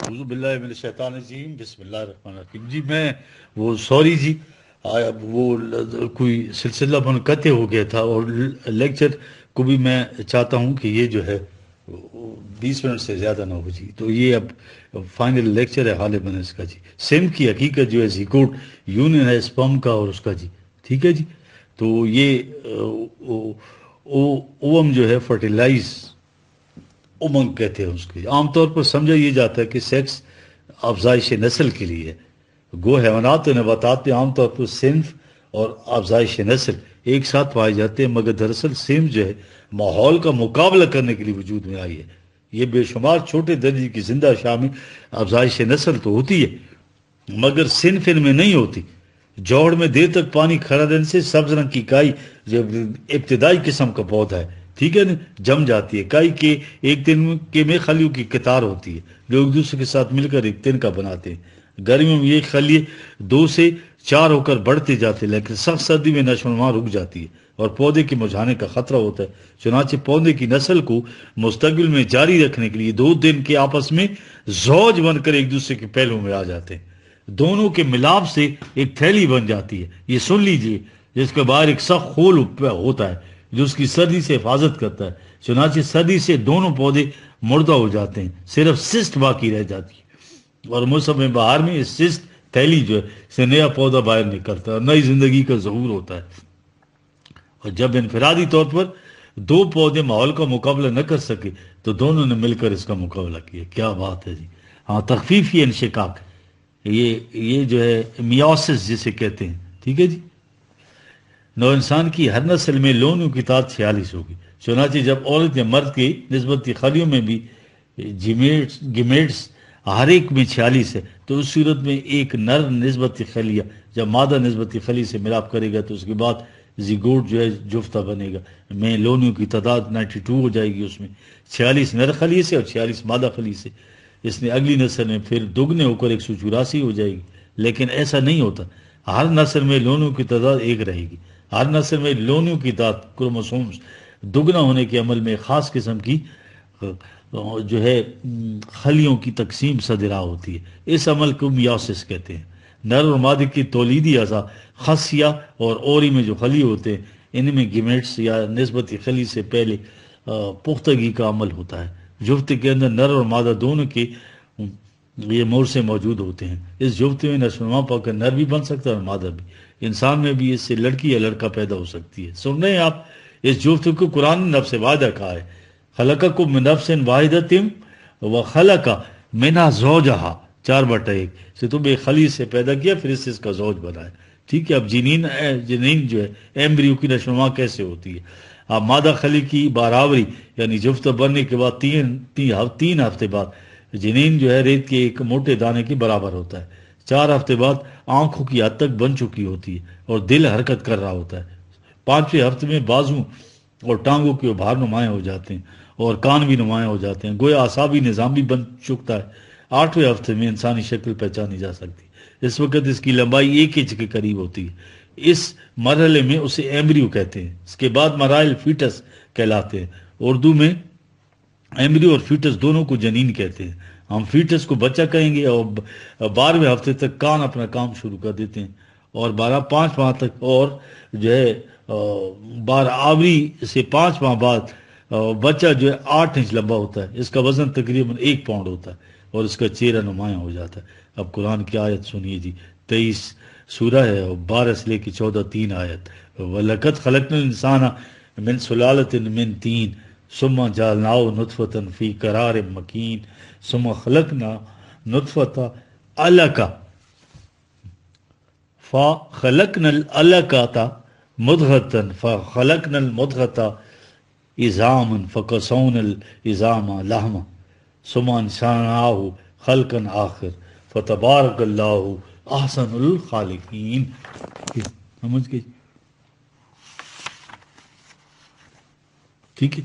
اعوذ باللہ من الشیطان الرجیم بسم اللہ الرحمن الرحیم جی میں وہ سوری جی وہ کوئی سلسلہ منقطع ہو گیا تھا اور لیکچر کو بھی میں چاہتا ہوں کہ یہ جو ہے 20 منٹ سے زیادہ نہ ہو جی تو یہ اب فائنل لیکچر ہے غالباً اس کا جی سم کی حقیقت جو ہے زیکوٹ یونین ہے اسپرم کا اور اس کا جی ٹھیک ہے جی تو یہ اوم جو ہے فرٹیلائز امنگ کہتے ہیں اس کی عام طور پر سمجھا یہ جاتا ہے کہ سیکس افزائش نسل کے لیے ہے گو حیوانات و نباتات میں عام طور پر صنف اور افزائش نسل ایک ساتھ پائے جاتے ہیں مگر دراصل صنف جو ہے ماحول کا مقابلہ کرنے کے لیے وجود میں آئی ہے یہ بے شمار چھوٹے درجے کی زندہ شامل افزائش نسل تو ہوتی ہے مگر صنف ان میں نہیں ہوتی جوڑ میں دیر تک پانی کھڑا رہنے سے سبز رنگ کی کائی جو ابتدائی قسم کا پودا ہے ٹھیک ہے نا جم جاتی ہے کائی کے ایک دن کے میں خلیوں کی قطار ہوتی ہے جو ایک دوسرے کے ساتھ مل کر ایک تن کا بناتے ہیں گرمیوں میں یہ خلیے 2 سے 4 ہو کر بڑھتے جاتے ہیں لیکن سخت سردی میں نشو و نما رک جاتی ہے اور پودے کے مرجھانے کا خطرہ ہوتا ہے چنانچہ پودے کی نسل کو مستقبل میں جاری رکھنے کے لیے 2 دن کے آپس میں زوج بن کر ایک دوسرے کے پہلو میں آ جاتے ہیں دونوں کے ملاپ سے ایک تھیلی بن جاتی ہے یہ سن لیجئے جس کے باہر ایک سخت خول ہوتا ہے جو اس کی سردی سے حفاظت کرتا ہے چنانچہ سردی سے دونوں پودے مردہ ہو جاتے ہیں صرف سسٹ باقی رہ جاتی ہے اور موسم بہار میں اس سسٹ تھیلی جو ہے سے نیا پودا باہر نکلتا ہے اور نئی زندگی کا ظہور ہوتا ہے اور جب انفرادی طور پر 2 پودے ماحول کا مقابلہ نہ کر سکے تو دونوں نے مل کر اس کا مقابلہ کیا کیا بات ہے جی ہاں تخفیفی انشقاق یہ جو ہے میوسس جسے کہتے ہیں ٹھیک ہے جی نو انسان کی ہر نسل میں لونوں کی تعداد 46 ہوگی چنانچہ جب عورت یا مرد کی نسبتی خلیوں میں بھی گیمیٹس ہر ایک میں 46 ہے تو اس صورت میں ایک نر نسبتی خلیہ جب مادہ نسبتی خلی سے ملاپ کرے گا تو اس کے بعد زیگوٹ جو ہے جفتہ بنے گا میں لونوں کی تعداد 92 ہو جائے گی اس میں 46 نر خلیے سے اور 46 مادہ خلی سے اس نے اگلی نسل میں پھر دگنے ہو کر 184 ہو جائے گی لیکن ایسا نہیں ہوتا ہر نسل میں لونوں کی تعداد ایک رہے گی ہر نسل میں لونوں کی تعداد کروموسومز دگنا ہونے کے عمل میں خاص قسم کی جو ہے خلیوں کی تقسیم صدرا ہوتی ہے اس عمل کو میوسس کہتے ہیں نر اور مادہ کی تولیدی اعضاء خصیہ اور اوری میں جو خلی ہوتے ہیں ان میں گیمیٹس یا نسبتی خلی سے پہلے پختگی کا عمل ہوتا ہے جفت کے اندر نر اور مادہ دونوں کے یہ مور سے موجود ہوتے ہیں اس جفت میں نشو و نما پا کر نر بھی بن سکتا ہے اور مادہ بھی انسان میں بھی اس سے لڑکی یا لڑکا پیدا ہو سکتی ہے سن رہے ہیں آپ اس جفت کو قرآن نے نفس واحدہ کہا ہے خلقکم من نفس واحدۃ وخلق منها زوجها 4/1 سے تم ایک خلی سے پیدا کیا پھر اس سے اس کا زوج بنایا ٹھیک ہے اب جنین جو ہے ایمبریو کی نشو و نما کیسے ہوتی ہے اب مادہ خلی کی باراوری یعنی جفت بننے کے بعد 3 ہفتے بعد جنین جو ہے ریت کے ایک موٹے دانے کے برابر ہوتا ہے 4 ہفتے بعد آنکھوں کی حد تک بن چکی ہوتی ہے اور دل حرکت کر رہا ہوتا ہے 5ویں ہفتے میں بازو اور ٹانگوں کے ابھار نمایاں ہو جاتے ہیں اور کان بھی نمایاں ہو جاتے ہیں گویا اعصابی نظام بھی بن چکتا ہے 8ویں ہفتے میں انسانی شکل پہچانی جا سکتی اس وقت اس کی لمبائی 1 انچ کے قریب ہوتی ہے اس مرحلے میں اسے ایمبریو کہتے ہیں اس کے بعد مراحل فیٹس کہلاتے ہیں اردو میں ایمبریو اور فیٹس دونوں کو جنین کہتے ہیں ہم فیٹس کو بچہ کہیں گے اور 12ویں ہفتے تک کان اپنا کام شروع کر دیتے ہیں اور 5 ماہ تک اور جو ہے 12 آوری سے 5 ماہ بعد بچہ جو ہے 8 انچ لمبا ہوتا ہے اس کا وزن تقریباً 1 پاؤنڈ ہوتا ہے اور اس کا چہرہ نمایاں ہو جاتا ہے اب قرآن کی آیت سنیے جی 23 سورہ ہے اور 12 سے لے کے 14 3 آیت وَلَقَدْ خَلَقْنَا الْإِنسَانَ مِنْ سُلَالَةٍ مِنْ طِينٍ ثُمَّ جَعَلْنَاهُ نُطْفَةً فِي قَرَارٍ مَكِينٍ ثُمَّ خَلَقْنَا نُطْفَةً عَلَقَةً فَخَلَقْنَا الْعَلَقَةَ مُضْغَةً فَخَلَقْنَا الْمُضْغَةَ عِظَامًا فَكَسَوْنَا الْعِظَامَ لَحْمًا ثُمَّ أَنشَأْنَاهُ خَلْقًا آخَرَ فَتَبَارَكَ اللَّهُ أَحْسَنُ الْخَالِقِينَ سمجھ گئے ٹھیک ہے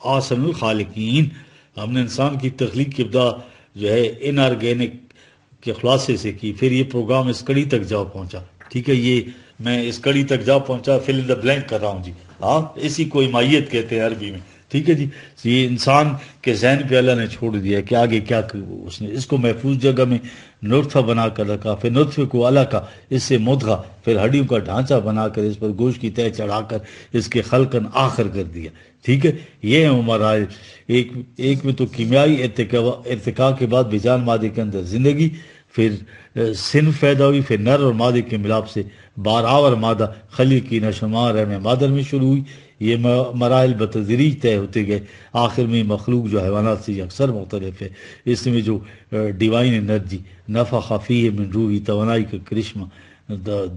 احسن الخالقین ہم نے انسان کی تخلیق کی ابتدا جو ہے ان آرگینک کے خلاصے سے کی پھر یہ پروگرام اس کڑی تک جا پہنچا ٹھیک ہے یہ میں اس کڑی تک جا پہنچا فل ان دا بلینک کر رہا ہوں جی ہاں اسی کو ایمائیت کہتے ہیں عربی میں، ٹھیک ہے جی. یہ انسان کے ذہن پہ اللہ نے چھوڑ دیا کہ آگے کیا اس نے اس کو محفوظ جگہ میں نطفہ بنا کر رکھا، پھر نطفے کو علقہ، اس سے مدغہ، پھر ہڈیوں کا ڈھانچہ بنا کر اس پر گوشت کی تہہ چڑھا کر اس کے خلقن آخر کر دیا. ٹھیک ہے، یہ ہے مراحل. ایک میں تو کیمیائی ارتقاء کے بعد بجان مادے کے اندر زندگی، پھر صنف پیدا ہوئی، پھر نر اور مادے کے ملاپ سے باراور مادہ خلی کی نشوما رحم مادر میں شروع ہوئی. یہ مراحل بتدریج طے ہوتے گئے، آخر میں مخلوق جو حیوانات سے اکثر مختلف ہے، اس میں جو ڈیوائن انرجی نفخ فیہ من روحی توانائی کا کرشمہ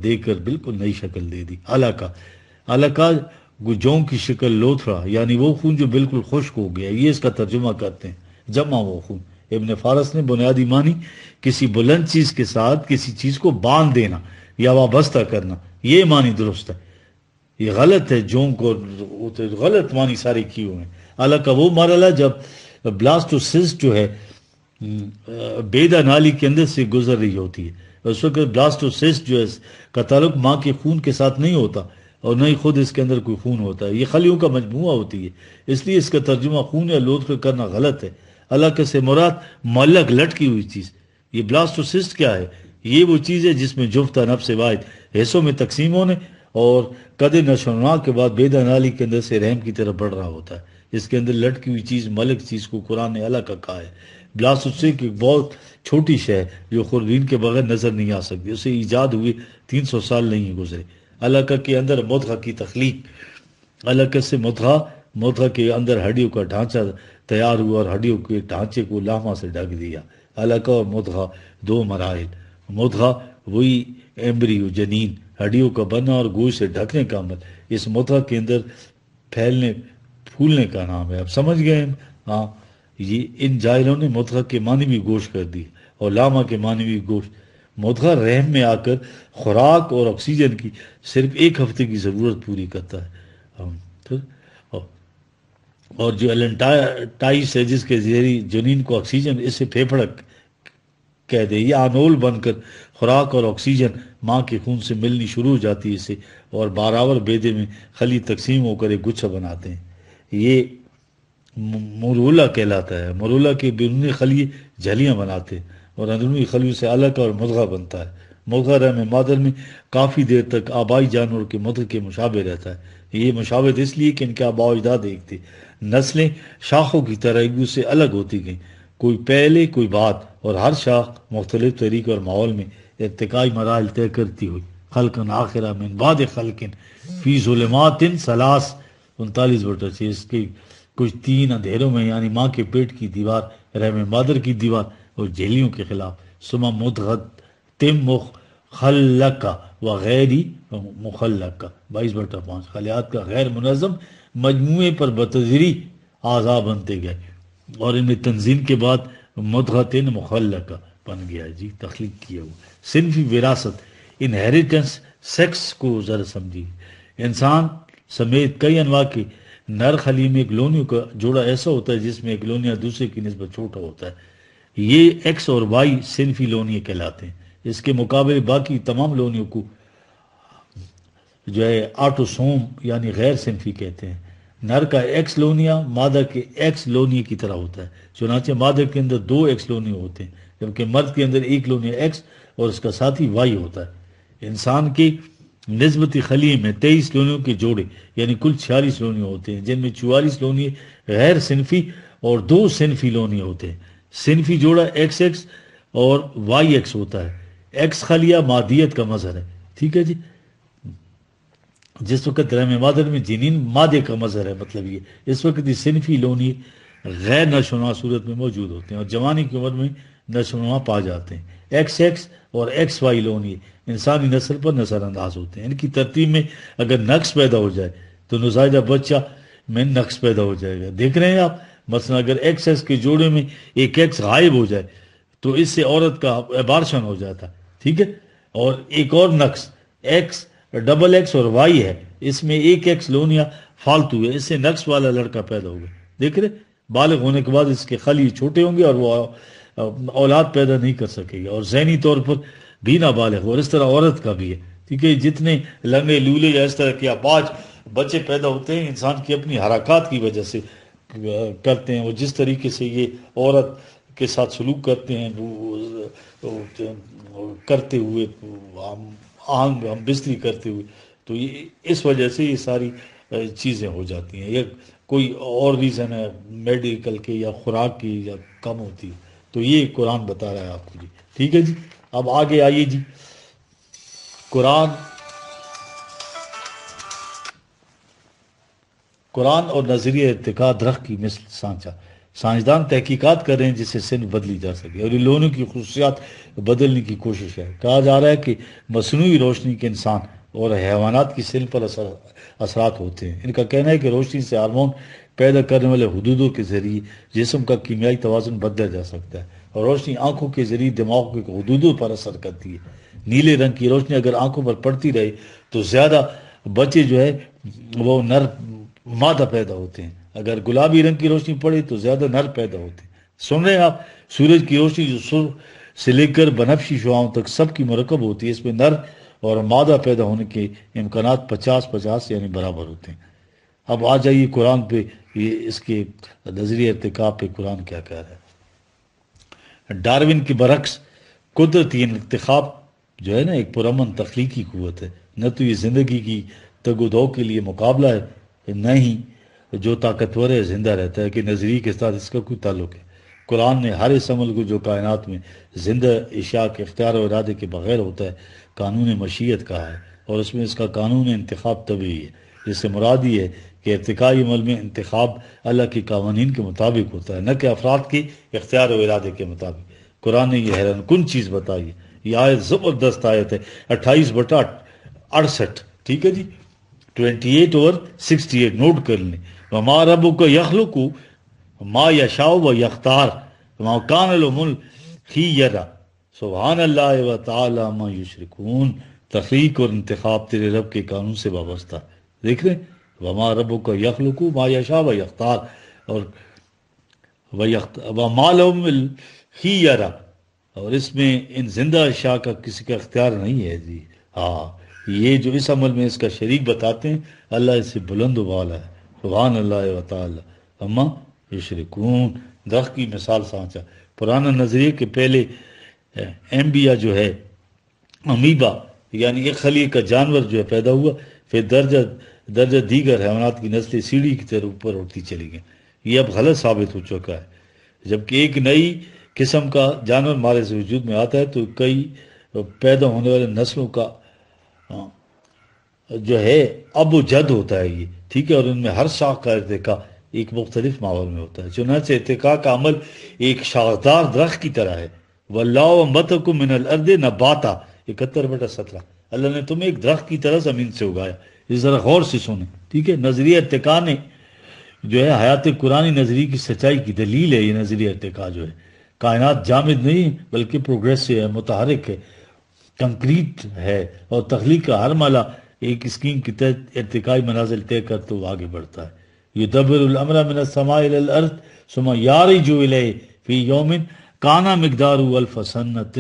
دے کر بالکل نئی شکل دے دی. علقہ جوں کی شکل لوتھڑا، یعنی وہ خون جو بالکل خشک ہو گیا، یہ اس کا ترجمہ کرتے ہیں، جمع وہ خون. ابن فارس نے بنیادی معنی کسی بلند چیز کے ساتھ کسی چیز کو باندھ دینا یا وابستہ کرنا، یہ معنی درست ہے. یہ غلط ہے، جوں کو غلط معنی سارے کیے ہوئے ہیں. علقہ وہ مرحلہ جب بلاسٹوسسٹ جو ہے بیدا نالی کے اندر سے گزر رہی ہوتی ہے. اس وقت بلاسٹوسسٹ جو ہے کا تعلق ماں کے خون کے ساتھ نہیں ہوتا اور نہ ہی خود اس کے اندر کوئی خون ہوتا ہے، یہ خلیوں کا مجموعہ ہوتی ہے. اس لیے اس کا ترجمہ خون یا لوتھ کرنا غلط ہے. علقہ سے مراد معلق لٹکی ہوئی چیز. یہ بلاسٹوسسٹ کیا ہے؟ یہ وہ چیز ہے جس میں جفت نفس واحد حصوں میں تقسیم ہونے اور قدر نشونا کے بعد بیدا نالی کے اندر سے رحم کی طرف بڑھ رہا ہوتا ہے. اس کے اندر لٹکی ہوئی چیز ملک چیز کو قرآن نے علقہ کہا ہے. بلاسٹوسسٹ ایک بہت چھوٹی شے ہے جو خوردبین کے بغیر نظر نہیں آ سکتی. اسے ایجاد ہوئے 300 سال نہیں گزرے. علقہ کے اندر مدغہ کی تخلیق، علقہ سے مدغہ کے اندر ہڈیوں کا ڈھانچہ تیار ہوا اور ہڈیوں کے ڈھانچے کو لاما سے ڈھک دیا. علقہ اور مدغہ دو مراحل. مدغہ وہی ایمبریو جنین، ہڈیوں کا بننا اور گوشت سے ڈھکنے کا عمل. اس مدغہ کے اندر پھولنے کا نام ہے. اب سمجھ گئے ہیں؟ ہاں، یہ ان جاہلوں نے مدغہ کے معنی بھی گوشت کر دی اور لاما کے معنی بھی گوشت. مدغہ رحم میں آ کر خوراک اور آکسیجن کی صرف 1 ہفتے کی ضرورت پوری کرتا ہے. اور جو ایلنٹائی سیجز کے ذریعے جنین کو آکسیجن اس سے پھیپھڑا کہہ دے، یہ آنول بن کر خوراک اور آکسیجن ماں کے خون سے ملنی شروع ہو جاتی ہے اسے، اور باراور بیدے میں خلی تقسیم ہو کر ایک گچھا بناتے ہیں. یہ مرولہ کہلاتا ہے. مرولہ کے بیرونی خلیے جھلیاں بناتے ہیں اور اندرونی خلیوں سے علقہ اور مدغہ بنتا ہے. مدغہ رحم مادر میں کافی دیر تک آبائی جانور کے مدغہ کے مشابہ رہتا ہے. یہ مشابہت اس لیے کہ ان کے آباء و اجداد ایک تھے. نسلیں شاخوں کی طرح ایک دوسرے سے الگ ہوتی گئیں، کوئی پہلے کوئی بعد، اور ہر شاخ مختلف طریقے اور ماحول میں ارتقائی مراحل طے کرتی ہوئی. خلقن آخرہ من بعد خلقن فی ظلمات 39/6، اس کے کچھ 3 اندھیروں میں، یعنی ماں کے پیٹ کی دیوار، رحم مادر کی دیوار اور جھلیوں کے خلاف. ثم مدغۃ مخلقہ و غیر مخلقہ 22/5، خلیات کا غیر منظم مجموعے پر بتدریج اعضاء بنتے گئے اور ان میں تنظیم کے بعد مدغۃ مخلقہ بن گیا. جی، تخلیق کیا ہوا. صنفی وراثت، انہیریٹنس. سیکس کو ذرا سمجھیے. انسان سمیت کئی انواع کے نر خلی میں ایک لونیوں کا جوڑا ایسا ہوتا ہے جس میں ایک لونیا دوسرے کی نسبت چھوٹا ہوتا ہے. یہ ایکس اور وائی صنفی لونیے کہلاتے ہیں. اس کے مقابلے باقی تمام لونیوں کو جو ہے آٹوسوم یعنی غیر صنفی کہتے ہیں. نر کا ایکس لونیا مادہ کے ایکس لونیے کی طرح ہوتا ہے. چنانچہ مادہ کے اندر 2 ایکس لونیے ہوتے ہیں جبکہ مرد کے اندر 1 لونیا ایکس اور اس کا ساتھی وائی ہوتا ہے. انسان کے نسبتی خلیے میں 23 لونیوں کے جوڑے یعنی کل 46 لونیے ہوتے ہیں، جن میں 44 لونیے غیر صنفی اور 2 صنفی لونیے ہوتے ہیں. صنفی جوڑا ایکس ایکس اور وائی ایکس ہوتا ہے. ایکس خلیہ مادیت کا مظہر ہے. ٹھیک ہے جی. جس وقت رحم مادر میں جنین مادے کا مظہر ہے، مطلب یہ اس وقت یہ صنفی لونی غیر نشوونما صورت میں موجود ہوتے ہیں اور جوانی کی عمر میں نشوونما پا جاتے ہیں. ایکس ایکس اور ایکس وائی لونی انسانی نسل پر نظر انداز ہوتے ہیں. ان کی ترتیب میں اگر نقص پیدا ہو جائے تو نوزائیدہ بچہ میں نقص پیدا ہو جائے گا. دیکھ رہے ہیں آپ، مثلا اگر ایکس ایکس کے جوڑے میں ایک ایکس غائب ہو جائے تو اس سے عورت کا ابارشن ہو جاتا. ٹھیک ہے. اور ایک اور نقص ایکس ڈبل ایکس اور وائی ہے، اس میں ایک ایکس لونیا فالتو ہے، اس سے نقص والا لڑکا پیدا ہوگا. دیکھ رہے، بالغ ہونے کے بعد اس کے خلی چھوٹے ہوں گے اور وہ اولاد پیدا نہیں کر سکے گا اور ذہنی طور پر بھی نابالغ. اور اس طرح عورت کا بھی ہے. ٹھیک ہے. جتنے لنگے لولے یا اس طرح کے بچے پیدا ہوتے ہیں انسان کی اپنی حرکات کی وجہ سے کرتے ہیں، وہ جس طریقے سے یہ عورت کے ساتھ سلوک کرتے ہیں وہ کرتے ہوئے ہم بستری کرتے ہوئے، تو یہ اس وجہ سے یہ ساری چیزیں ہو جاتی ہیں، یا کوئی اور ریزن ہے میڈیکل کے یا خوراک کی یا کم ہوتی ہے، تو یہ قرآن بتا رہا ہے آپ کو جی۔ ٹھیک ہے جی، اب آگے آئیے جی۔ قرآن قرآن اور نظریہ ارتقاء درخت کی مثل سانچہ، سائنسدان تحقیقات کر رہے ہیں جس سے صنف بدلی جا سکے اور ان لونوں کی خصوصیات بدلنے کی کوشش ہے۔ کہا جا رہا ہے کہ مصنوعی روشنی کے انسان اور حیوانات کی صنف پر اثرات ہوتے ہیں۔ ان کا کہنا ہے کہ روشنی سے ہارمون پیدا کرنے والے حدودوں کے ذریعے جسم کا کیمیائی توازن بدلا جا سکتا ہے، اور روشنی آنکھوں کے ذریعے دماغ کے حدودوں پر اثر کرتی ہے۔ نیلے رنگ کی روشنی اگر آنکھوں پر پڑتی رہے تو زیادہ بچے جو ہے وہ نر مادہ پیدا ہوتے ہیں، اگر گلابی رنگ کی روشنی پڑے تو زیادہ نر پیدا ہوتے ہیں۔ سن رہے ہیں آپ؟ سورج کی روشنی جو سرخ سے لے کر بنفشی شعاؤں تک سب کی مرکب ہوتی ہے، اس میں نر اور مادہ پیدا ہونے کے امکانات 50-50 یعنی برابر ہوتے ہیں۔ اب آ جائیے قرآن پہ، یہ اس کے نظریہ ارتقاء پہ قرآن کیا کہہ رہا ہے۔ ڈارون کے برعکس قدرتی انتخاب جو ہے نا ایک پرامن تخلیقی قوت ہے، نہ تو یہ زندگی کی تگ و دو کے لیے مقابلہ ہے، نہ ہی جو طاقتور ہے زندہ رہتا ہے کہ نظریے کے ساتھ اس کا کوئی تعلق ہے۔ قرآن نے ہر اس عمل کو جو کائنات میں زندہ اشیاء کے اختیار و ارادے کے بغیر ہوتا ہے قانون مشیت کہا ہے، اور اس میں اس کا قانون انتخاب طبعی ہے، جس سے مراد یہ ہے کہ ارتقائی عمل میں انتخاب اللہ کے قوانین کے مطابق ہوتا ہے، نہ کہ افراد کے اختیار و ارادے کے مطابق۔ قرآن نے یہ حیران کن چیز بتائی ہے، یہ آیت زبردست آیت ہے، 28/68، ٹھیک ہے جی، 28/68 نوٹ کر لیں۔ وما ربک یخلق ما یشاء و یختار وما کان لهم الخیرہ سبحان اللہ و تعالی ما یشرکون۔ تخلیق اور انتخاب تیرے رب کے قانون سے وابستہ، دیکھ رہے ہیں؟ وما ربک یخلق ما یشاء و یختار، اور وما لهم الخیرہ، اور اس میں ان زندہ اشیاء کا کسی کا اختیار نہیں ہے جی۔ ہاں، یہ جو اس عمل میں اس کا شریک بتاتے ہیں اللہ اس سے بلند و بالا ہے، سبحان اللہ و تعالی اما یشرکون۔ درخت کی مثال سانچہ، پرانا نظریے کے پہلے ایمبیا جو ہے امیبا یعنی ایک خلیے کا جانور جو ہے پیدا ہوا، پھر درجہ دیگر حیوانات کی نسلیں سیڑھی کی طرف اوپر اٹھتی چلی گئیں۔ یہ اب غلط ثابت ہو چکا ہے، جبکہ ایک نئی قسم کا جانور مارے سے وجود میں آتا ہے تو کئی پیدا ہونے والے نسلوں کا جو ہے اب و جد ہوتا ہے یہ، ٹھیک ہے، اور ان میں ہر شاخ کا ارتقاء ایک مختلف ماحول میں ہوتا ہے۔ چنانچہ ارتقاء کا عمل ایک شاخدار درخت کی طرح ہے۔ واللہ انبتکم من الارض نباتا، 71/17، اللہ نے تمہیں ایک درخت کی طرح زمین سے اگایا۔ اس ذرا غور سے سنیں، ٹھیک ہے۔ نظریہ ارتقاء نے جو ہے حیات قرآنی نظریے کی سچائی کی دلیل ہے۔ یہ نظریہ ارتقاء جو ہے کائنات جامد نہیں بلکہ پروگریسو ہے، متحرک ہے، کنکریٹ ہے، اور تخلیق کا ہر مرحلہ ایک اسکیم کے تحت ارتقائی منازل طے کرتے ہوئے آگے بڑھتا ہے۔ یدبر الامر من السماء الى الارض ثم یعرج الیہ فی یوم کان مقدارہ 1000 سنۃ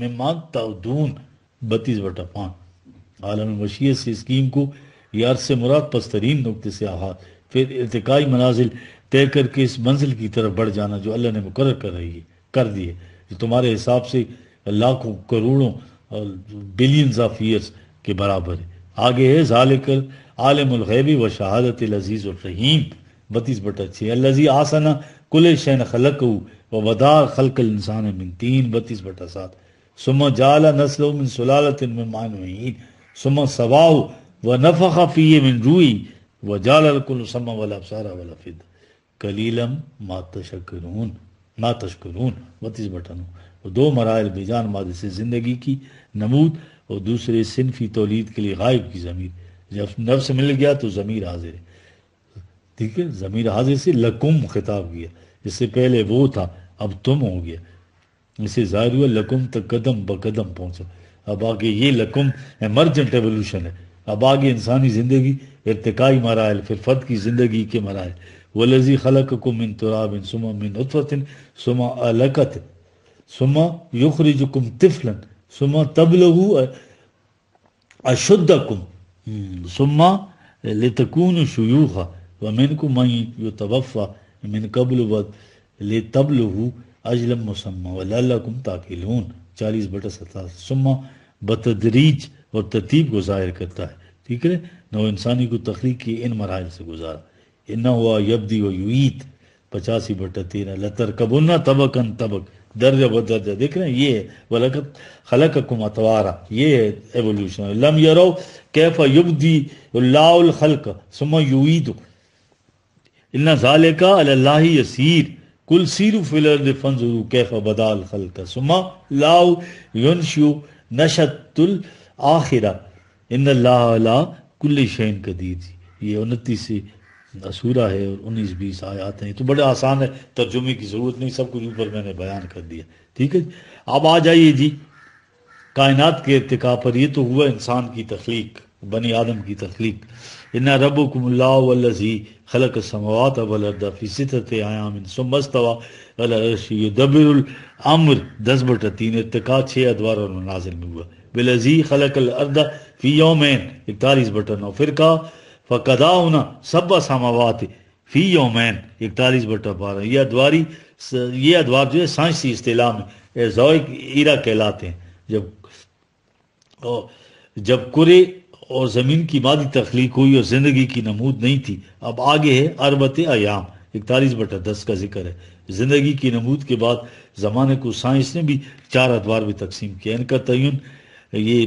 مما تعدون، 32/5۔ عالم مشیت سے اسکیم کو یہ عرض سے مراد پسترین نقطے سے آغاز، پھر ارتقائی منازل طے کر کے اس منزل کی طرف بڑھ جانا جو اللہ نے مقرر کر دی ہے، جو تمہارے حساب سے لاکھوں کروڑوں اور بلینز آف ایئرز کے برابر ہے۔ آگے ہے ذالک عالم الغیب و شہادت العزیز الرحیم، 32/6۔ الذی احسن کل شیء خلقہ و بدأ خلق الانسان من طین، 32/7۔ ثم جعل نسلہ من سلالۃ من ماء مہین ثم سواه ونفخ فیہ من روحہ وجعل لکم السمع والابصار والافئدہ قلیلا ما تشکرون 32/9۔ وہ دو مراحل بیجان مادے سے زندگی کی نمود اور دوسرے صنفی تولید کے لیے غائب کی ضمیر، جب نفس مل گیا تو ضمیر حاضر ہے، ٹھیک ہے، ضمیر حاضر سے لکم خطاب کیا، اس سے پہلے وہ تھا اب تم ہو گیا، اس سے ظاہر ہوا لکم تک قدم بقدم پہنچا۔ اب آگے یہ لکم ایمرجنٹ ایولیوشن ہے، اب آگے انسانی زندگی ارتقائی مراحل، پھر فرد کی زندگی کے مراحل۔ والذی خلقکم من تراب ثم من نطفۃ ثم علقۃ ثم یخرجکم طفلا ثم تبلغوا اشدکم ثم لتکون شیوخا ومنکم من یتوفا من قبل لتبلغوا اجلا مسمى ولعلکم تعقلون، 40/57۔ ثم بتدریج اور ترتیب کو ظاہر کرتا ہے، ٹھیک ہے، نو انسانی کو تخلیق کی ان مراحل سے گزارا۔ انہ ہوا یبدی و یعید، 85/13۔ لترکبن طبقا طبق، درجہ بدرجہ، دیکھ رہے ہیں، یہ ہے وَلَقَدْ خَلَقَكُمْ أَطْوَارًا، یہ ہے ایولیوشن۔ لم یروا کیف یبدی اللہ الخلق ثم یعید ان ذالک علی اللہ یسیر قل سیروا فی الارض فانظروا کیف بدا الخلق ثم لا ینشئ نشأۃ الآخرہ ان اللہ علی کل شیء قدیر۔ یہ 29 سورہ ہے اور 19-20 آیات ہیں، تو بڑے آسان ہے، ترجمے کی ضرورت نہیں، سب کچھ اوپر میں نے بیان کر دیا، ٹھیک ہے۔ اب آ جائیے جی کائنات کے ارتقاء پر۔ یہ تو ہوا انسان کی تخلیق، بنی آدم کی تخلیق۔ ان ربکم اللہ الذی خلق السماوات والارض فی ستۃ ایام ثم استوى علی العرش یدبر الامر، 10/3۔ ارتقاء 6 ادوار اور منازل میں ہوا۔ بالذی خلق الارض فی یومین، 41/9۔ پھر کہا فقضاہن سبع سماوات فی یومین، 41/12۔ یہ ادوار جو ہے سائنسی اصطلاح میں ایزوئک ایرا کہلاتے ہیں، جب کرے اور زمین کی مادی تخلیق ہوئی اور زندگی کی نمود نہیں تھی۔ اب آگے ہے اربت ایام، 41/10 کا ذکر ہے۔ زندگی کی نمود کے بعد زمانے کو سائنس نے بھی 4 ادوار میں تقسیم کیا۔ ان کا تعین یہ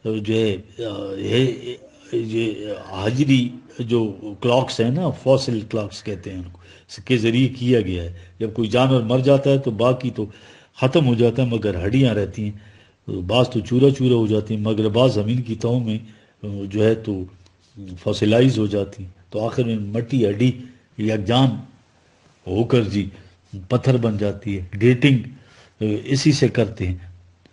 جو ہے یہ حجری جو کلاکس ہیں نا، فوسل کلاکس کہتے ہیں ان کو، اس کے ذریعے کیا گیا ہے۔ جب کوئی جانور مر جاتا ہے تو باقی تو ختم ہو جاتا ہے مگر ہڈیاں رہتی ہیں، بعض تو چورا چورا ہو جاتی ہیں، مگر بعض زمین کی تہوں میں جو ہے تو فوسلائز ہو جاتی ہیں، تو آخر میں مٹی ہڈی یکجان ہو کر جی پتھر بن جاتی ہے۔ ڈیٹنگ اسی سے کرتے ہیں،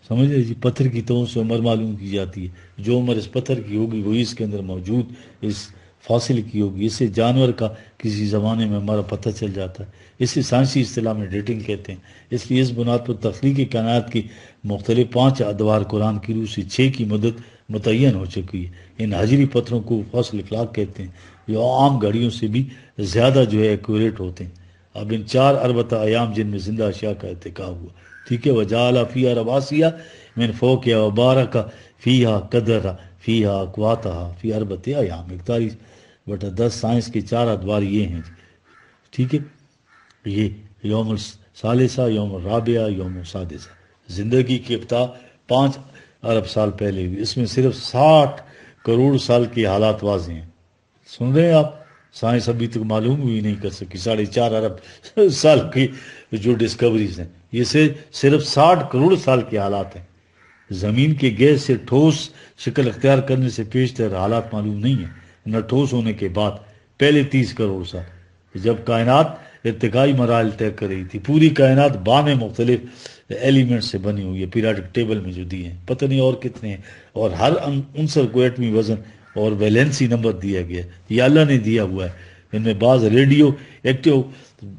سمجھ رہے جی، پتھر کی تہوں سے عمر معلوم کی جاتی ہے، جو عمر اس پتھر کی ہوگی وہی اس کے اندر موجود اس فاصل کی ہوگی۔ اس سے جانور کا کسی زمانے میں ہمارا پتہ چل جاتا ہے، اسے سائنسی اصطلاح میں ڈیٹنگ کہتے ہیں۔ اس لیے اس بنیاد پر تخلیق کائنات کی مختلف 5 ادوار قرآن کی روح سے 6 کی مدت متعین ہو چکی ہے۔ ان حجری پتھروں کو فاصل کلاک کہتے ہیں، جو عام گھڑیوں سے بھی زیادہ جو ہے ایکوریٹ ہوتے ہیں۔ اب ان 4 اربتہ ایام جن میں زندہ اشیاء کا ارتقاء ہوا، ٹھیک ہے۔ وجعل فیہا رواسیا من فوقہا وبارک فیہا قدر فیہا اقواتہا فی اربعۃ ایام، 41/10۔ سائنس کے 4 ادوار یہ ہیں، ٹھیک ہے۔ یہ یوم الثالثہ، یوم الرابعہ، یوم السادسہ۔ زندگی کی ابتدا 5 ارب سال پہلے ہوئی، اس میں صرف 60 کروڑ سال کے حالات واضح ہیں۔ سن رہے ہیں آپ؟ سائنس ابھی تک معلوم بھی نہیں کر سکی 4.5 ارب سال کی جو ڈسکوریز ہیں، یہ سے صرف 60 کروڑ سال کے حالات ہیں۔ زمین کے گیس سے ٹھوس شکل اختیار کرنے سے پیشتر حالات معلوم نہیں ہیں، نہ ٹھوس ہونے کے بعد پہلے 30 کروڑ سال، جب کائنات ارتقائی مراحل طے کر رہی تھی۔ پوری کائنات 92 مختلف ایلیمنٹ سے بنی ہوئی ہے، پیریاڈک ٹیبل میں جو دیے ہیں، پتہ نہیں اور کتنے ہیں، اور ہر عنصر کو ایٹمی وزن اور ویلنسی نمبر دیا گیا ہے، یہ اللہ نے دیا ہوا ہے۔ ان میں بعض ریڈیو ایکٹیو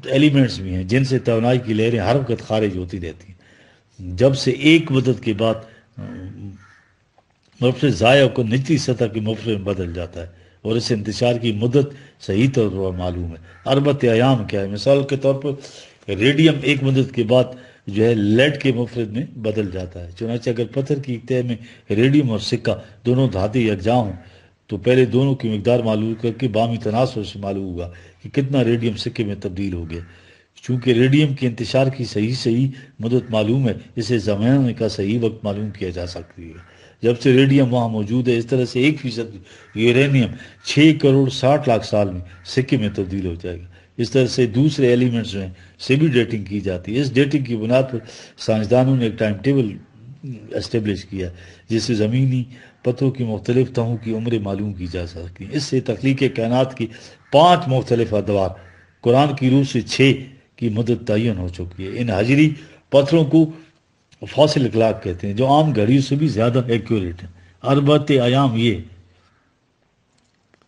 ایلیمنٹس بھی ہیں جن سے توانائی کی لہریں ہر وقت خارج ہوتی رہتی ہیں۔ جب سے ایک مدت کے بعد مفرد ضائع کو نچلی سطح کے مفرد میں بدل جاتا ہے، اور اس انتشار کی مدت صحیح طور پر معلوم ہے۔ اربت ایام کیا ہے؟ مثال کے طور پر ریڈیم ایک مدت کے بعد جو ہے لیڈ کے مفرد میں بدل جاتا ہے۔ چنانچہ اگر پتھر کی تہ میں ریڈیم اور سکہ دونوں دھاتیں یکجاں ہوں تو پہلے دونوں کی مقدار معلوم کر کے باہمی تناسب سے معلوم ہوگا کہ کتنا ریڈیم سکے میں تبدیل ہو گیا۔ چونکہ ریڈیم کے انتشار کی صحیح مدت معلوم ہے، اسے زمانے کا صحیح وقت معلوم کیا جا سکتی ہے۔ جب سے ریڈیم وہاں موجود ہے، اس طرح سے 1% یورینیم 6 کروڑ 60 لاکھ سال میں سکے میں تبدیل ہو جائے گا۔ اس طرح سے دوسرے ایلیمنٹس جو ہیں سے بھی ڈیٹنگ کی جاتی ہے۔ اس ڈیٹنگ کی بنیاد پر سائنسدانوں نے ایک ٹائم ٹیبل اسٹیبلش کیا جس سے زمینی پتھروں کی مختلف تہوں کی عمریں معلوم کی جا سکتی ہیں۔ اس سے تخلیق کائنات کی 5 مختلف ادوار قرآن کی روح سے 6 کی مدت تعین ہو چکی ہے۔ ان حجری پتھروں کو فاصل کلاک کہتے ہیں، جو عام گھڑیوں سے بھی زیادہ ایکوریٹ ہیں۔ اربعۃ ایام یہ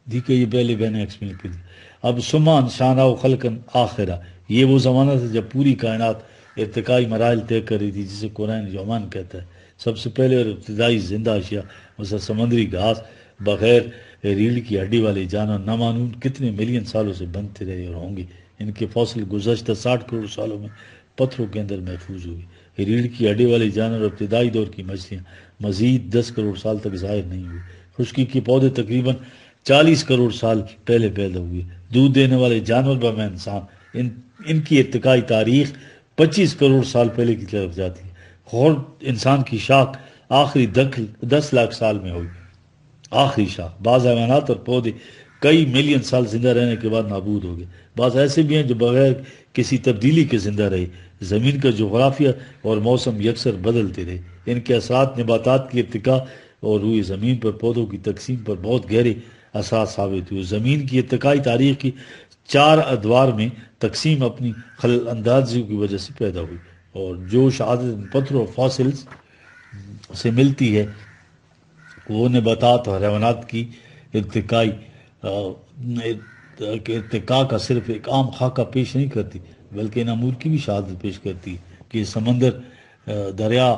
دیکھیں، یہ پہلے میں نے ایکسپلین کر دی۔ اب ثم انشأناه خلقا آخر، یہ وہ زمانہ تھا جب پوری کائنات ارتقائی مراحل طے کر رہی تھی، جسے قرآن یومان کہتا ہے۔ سب سے پہلے اور ابتدائی زندہ اشیاء مثلا سمندری گھاس بغیر ریڑھ کی ہڈی والے جانور نامعلوم کتنے ملین سالوں سے بنتے رہے اور ہوں گے، ان کے فوسل گزشتہ 60 کروڑ سالوں میں پتھروں کے اندر محفوظ ہوئے۔ ریڑھ کی ہڈی والے جانور اور ابتدائی دور کی مچھلیاں مزید 10 کروڑ سال تک ظاہر نہیں ہوئے۔ خشکی کے پودے تقریباً 40 کروڑ سال پہلے پیدا ہوئے۔ دودھ دینے والے جانور بمیں انسان، ان کی ارتقائی تاریخ 25 کروڑ سال پہلے کی طرف جاتی ہے۔ اور انسان کی شاخ آخری 10 لاکھ سال میں ہوئی، آخری شاخ۔ بعض حیوانات اور پودے کئی ملین سال زندہ رہنے کے بعد نابود ہو گئے۔ بعض ایسے بھی ہیں جو بغیر کسی تبدیلی کے زندہ رہے۔ زمین کا جغرافیہ اور موسم یکسر بدلتے رہے۔ ان کے اثرات نباتات کی ارتقاء اور روئے زمین پر پودوں کی تقسیم پر بہت گہرے اثرات ثابت ہوئے۔ زمین کی ارتقائی تاریخ کی 4 ادوار میں تقسیم اپنی خلل اندازی کی وجہ سے پیدا ہوئی، اور جو شہادت پتھروں اور فاسلز سے ملتی ہے وہ نباتات اور حیوانات کی ارتقاء کا صرف ایک عام خاکہ پیش نہیں کرتی، بلکہ ان امور کی بھی شہادت پیش کرتی ہے کہ سمندر، دریا،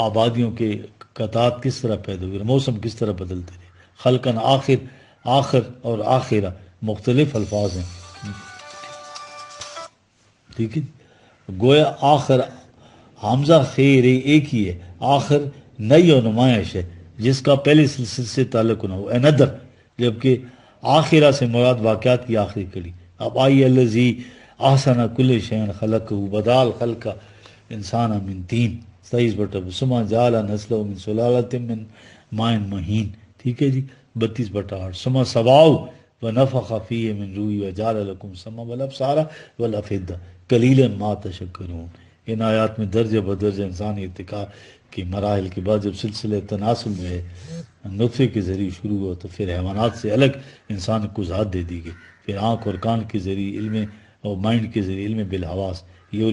آبادیوں کے قطعات کس طرح پیدا ہوئے، موسم کس طرح بدلتے رہے۔ خلقاً، آخر اور آخرہ مختلف الفاظ ہیں، ٹھیک ہے۔ گویا آخر حمزہ خیر ایک ہی ہے، آخر نئی اور نمائش ہے جس کا پہلے سلسلے سے تعلق نہ ہو، اندر، جبکہ آخرہ سے مراد واقعات کی آخری کڑی۔ اب آئی الذی احسن کل شیء خلقہ بدال خلق انسان من طین 27 ثم جعل نسلہ من سلالۃ من ماء مہین، ٹھیک ہے جی، 32/8 ثم سواه ونفخ فیہ من روحہ وجعل لکم السمع والابصار والافئدہ قلیلا ما تشکرون۔ ان آیات میں درجہ بدرجہ انسانی ارتقاء کے مراحل کے بعد جب سلسلہ تناسل جو ہے نطفے کے ذریعے شروع ہوا تو پھر حیوانات سے الگ انسان کو ذات دے دی گئی، پھر آنکھ اور کان کے ذریعے علم اور مائنڈ کے ذریعے علم بالحواس۔ یہ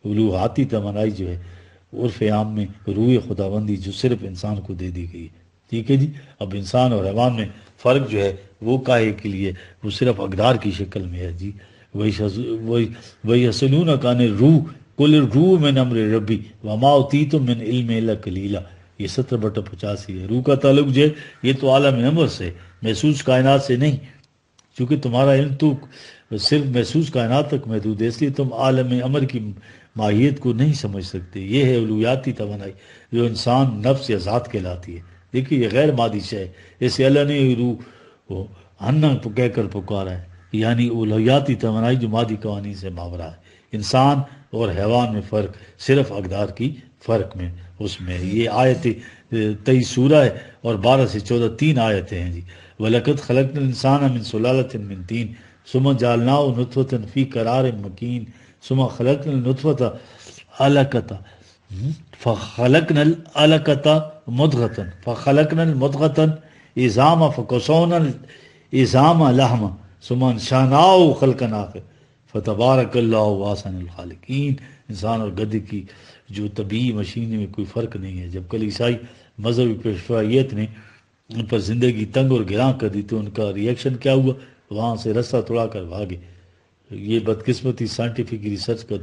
الوہاتی توانائی جو ہے عرف عام میں روح خداوندی جو صرف انسان کو دے دی گئی ہے، ٹھیک ہے جی۔ اب انسان اور حیوان میں فرق جو ہے وہ کاہے کے لیے، وہ صرف اقدار کی شکل میں ہے جی۔ وہی حسنون کان روح کل روح من امر ربی وما اوتیتم من علم الا قلیلا، یہ 17/85 ہے۔ روح کا تعلق جو ہے یہ تو عالم امر سے، محسوس کائنات سے نہیں، چونکہ تمہارا علم تو صرف محسوس کائنات تک محدود ہے، اس لیے تم عالم امر کی ماہیت کو نہیں سمجھ سکتے۔ یہ ہے الوہیاتی توانائی جو انسان نفس یا ذات کہلاتی ہے۔ دیکھیے یہ غیر مادی شے ہے، اسے اللہ نے روح ہنہ کہہ کر پکارا ہے، یعنی الوہیاتی توانائی جو مادی قوانین سے ماورا ہے۔ انسان اور حیوان میں فرق صرف اقدار کی فرق میں اس میں ہے۔ یہ آیت 23 سورہ ہے اور 12 سے 14 3 آیتیں ہیں جی۔ وَلَقَدْ خَلَقْنَا الْإِنسَانَ مِنْ سُلَالَةٍ مِنْ طِينٍ ثُمَّ جَعَلْنَاهُ نُطْفَةً فِي قَرَارٍ مَكِينٍ ثُمَّ خَلَقْنَا النُّطْفَةَ عَلَقَةً فَخَلَقْنَا الْعَلَقَةَ مُضْغَةً فَخَلَقْنَا الْمُضْغَةَ عِظَامًا فَكَسَوْنَا الْعِظَامَ لَحْمًا ثُمَّ أَنشَأْنَاهُ خَلْقًا آخَرَ فَتَبَارَكَ اللَّهُ أَحْسَنُ الْخَالِقِينَ۔ انسان اور گدھے کی جو طبیعی مشینی میں کوئی فرق نہیں ہے۔ جب کلیسائی مذہبی پیشوائیت نے ان پر زندگی تنگ اور گراں کر دی تو ان کا ریئیکشن کیا ہوا؟ وہاں سے رستہ توڑا کر بھاگے۔ یہ بدقسمتی سائنٹیفک ریسرچ کا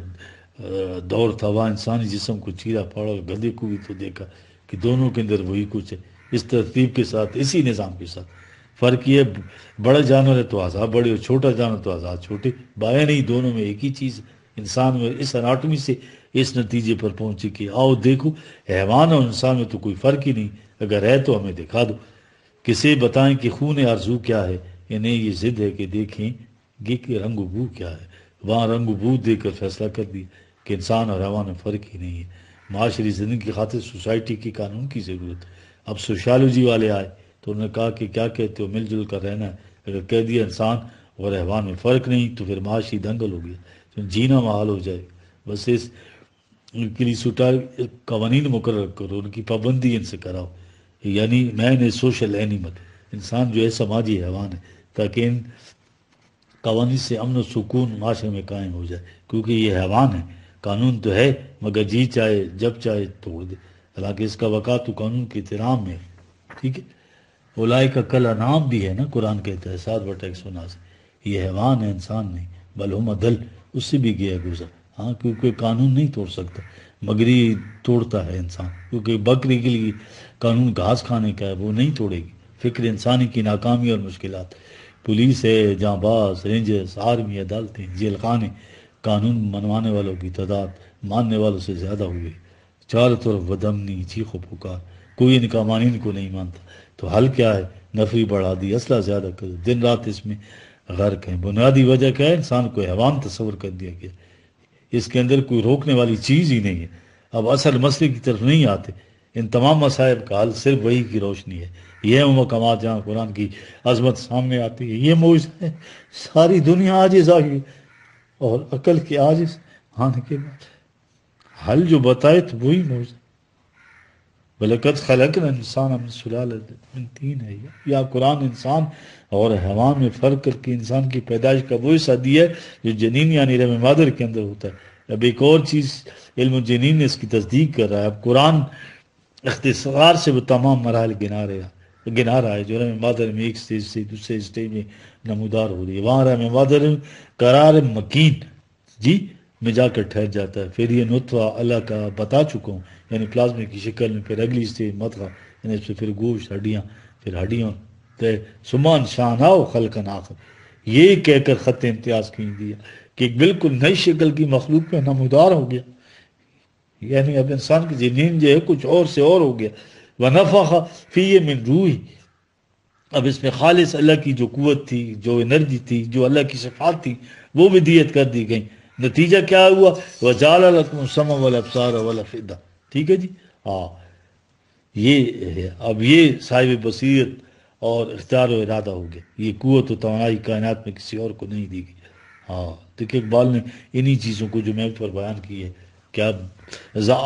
دور تھا، وہاں انسانی جسم کو چیرا پھاڑا اور گدھے کو بھی تو دیکھا کہ دونوں کے اندر وہی کچھ ہے، اس ترتیب کے ساتھ، اسی نظام کے ساتھ۔ فرق یہ بڑا جانور ہے تو آزاد بڑے اور چھوٹا جانور تو آزاد چھوٹے، بائیں نہیں، دونوں میں ایک ہی چیز ہے۔ انسان میں اس اناٹمی سے اس نتیجے پر پہنچے کہ آؤ دیکھو حیوان اور انسان میں تو کوئی فرق ہی نہیں، اگر ہے تو ہمیں دکھا دو۔ کسے بتائیں کہ خون آرزو کیا ہے، انہیں یہ ضد ہے کہ دیکھیں گے کہ رنگ و بو کیا ہے۔ وہاں رنگ و بو دے کر فیصلہ کر دیا کہ انسان اور حیوان میں فرق ہی نہیں ہے۔ معاشری زندگی کی خاطر سوسائٹی کے قانون کی ضرورت۔ اب سوشیالوجی والے آئے تو انہوں نے کہا کہ کیا کہتے ہو، مل جل کر رہنا ہے۔ اگر کہہ دیا انسان اور حیوان میں فرق نہیں تو پھر معاشی دنگل ہو گیا، تو جینا محال ہو جائے۔ بس اس کے لیے قوانین مقرر کرو، ان کی پابندی ان سے کراؤ، یعنی میں نے سوشل اینیمل، انسان جو ہے سماجی حیوان ہے، تاکہ ان قوانین سے امن و سکون معاشرے میں قائم ہو جائے، کیونکہ یہ حیوان ہے، قانون تو ہے مگر جی چاہے جب چاہے توڑ دے، حالانکہ اس کا وقع تو قانون کے احترام میں ہے، ٹھیک ہے۔ اولئک کالانعام بھی ہے نا، قرآن کہتا ہے 7/179، یہ حیوان ہے، انسان نہیں، بل ہم اضل، اس سے بھی گیا گزر۔ ہاں، کیونکہ قانون نہیں توڑ سکتا، مگری توڑتا ہے انسان، کیونکہ بکری کے لیے قانون گھاس کھانے کا ہے، وہ نہیں توڑے گی۔ فکر انسانی کی ناکامی اور مشکلات، پولیس ہے، جاں باز، رینجرز، آرمی، عدالتیں، جیل خانے، قانون منوانے والوں کی تعداد ماننے والوں سے زیادہ ہو گئی، چاروں طرف بدمنی، چیخ و پکار، کوئی ان قوانین کو نہیں مانتا، تو حل کیا ہے؟ نفری بڑھا دی، اسلحہ زیادہ کر دی، دن رات اس میں غرق ہیں۔ بنیادی وجہ کیا ہے؟ انسان کو حیوان تصور کر دیا گیا، اس کے اندر کوئی روکنے والی چیز ہی نہیں ہے۔ اب اصل مسئلے کی طرف نہیں آتے۔ ان تمام مسائل کا حل صرف وہی کی روشنی ہے۔ یہ ہے وہ مقامات جہاں قرآن کی عظمت سامنے آتی ہے، یہ معجزہ ہے۔ ساری دنیا عاجز آ گئی اور عقل کے عاجز آنے کے بعد حل جو بتائے تو وہی معجزہ۔ وَلَقَدْ خَلَقْنَا الْإِنسَانَ مِنْ سُلَالَةٍ مِنْ طِينٍ ہے، یا قرآن انسان اور حیوان میں فرق کر کے انسان کی پیدائش کا وہ حصہ دیا ہے جو جنین یعنی رحم مادر کے اندر ہوتا ہے۔ اب ایک اور چیز علم الجنین نے اس کی تصدیق کر رہا ہے۔ اب قرآن اختصار سے وہ تمام مراحل گنا رہا ہے جو رحم مادر میں ایک سٹیج سے دوسرے سٹیج میں نمودار ہو رہی ہے۔ وہاں رحم مادر قرار مکین جی میں جا کر ٹھہر جاتا ہے، پھر یہ نطفہ اللہ کا بتا چکا ہوں یعنی پلازمے کی شکل میں، پھر اگلی سٹیج مدغہ یعنی اس سے پھر گوشت، ہڈیاں، پھر ہڈیوں سمان شانہ و خلقن آخر، یہ کہہ کر خط امتیاز کھینچ دیا کہ ایک بالکل نئی شکل کی مخلوق میں نمودار ہو گیا، یعنی اب انسان کی جنین جو ہے کچھ اور سے اور ہو گیا۔ وَنَفَخَ فِيهِ مِن رُوحِهِ، اب اس میں خالص اللہ کی جو قوت تھی، جو انرجی تھی، جو اللہ کی صفات تھی، وہ بھی دیت کر دی گئی۔ نتیجہ کیا ہوا؟ وَجَعَلَ لَكُمُ السَّمْعَ وَالْأَبْصَارَ وَالْأَفْئِدَةَ، ٹھیک ہے جی، ہاں یہ ہے۔ اب یہ صاحب بصیرت اور اختیار و ارادہ ہو گیا، یہ قوت و توانائی کائنات میں کسی اور کو نہیں دی گئی۔ ہاں دیکھیں اقبال نے انہی چیزوں کو جو میں پر بیان کی ہے، کیا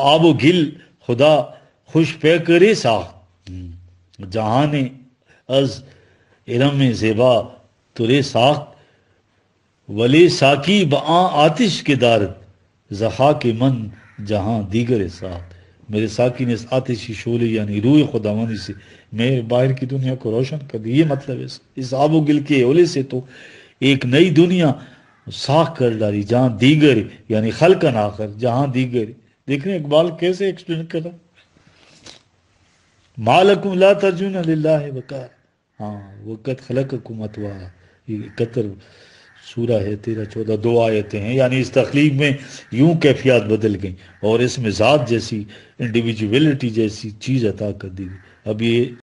آب و گل خدا خوش پہ کرے ساخت، جہاں نے از ارم زیبا ترے ساخت، ولی ساکی بآں آتش کے دارد، زخا کے من جہاں دیگر ساخت، میرے ساکی نے اس آتشی شعلے یعنی روح خداوندی سے میں باہر کی دنیا کو روشن کر دی۔ یہ مطلب ہے اس آب و گل کے اولے سے تو ایک نئی دنیا ساخ کر ڈالی، جہاں دیگر یعنی خلقن آخر، جہاں دیگر۔ دیکھ رہے ہیں اقبال کیسے ایکسپلین کر رہا، ما لکم لا ترجون للہ وقار، ہاں وقت خلقکم اطوارا، یہ 71 سورہ ہے، 13-14 دو آیتیں ہیں، یعنی اس تخلیق میں یوں کیفیات بدل گئیں اور اس میں ذات جیسی انڈیویجویلٹی جیسی چیز عطا کر دی گئی۔ اب یہ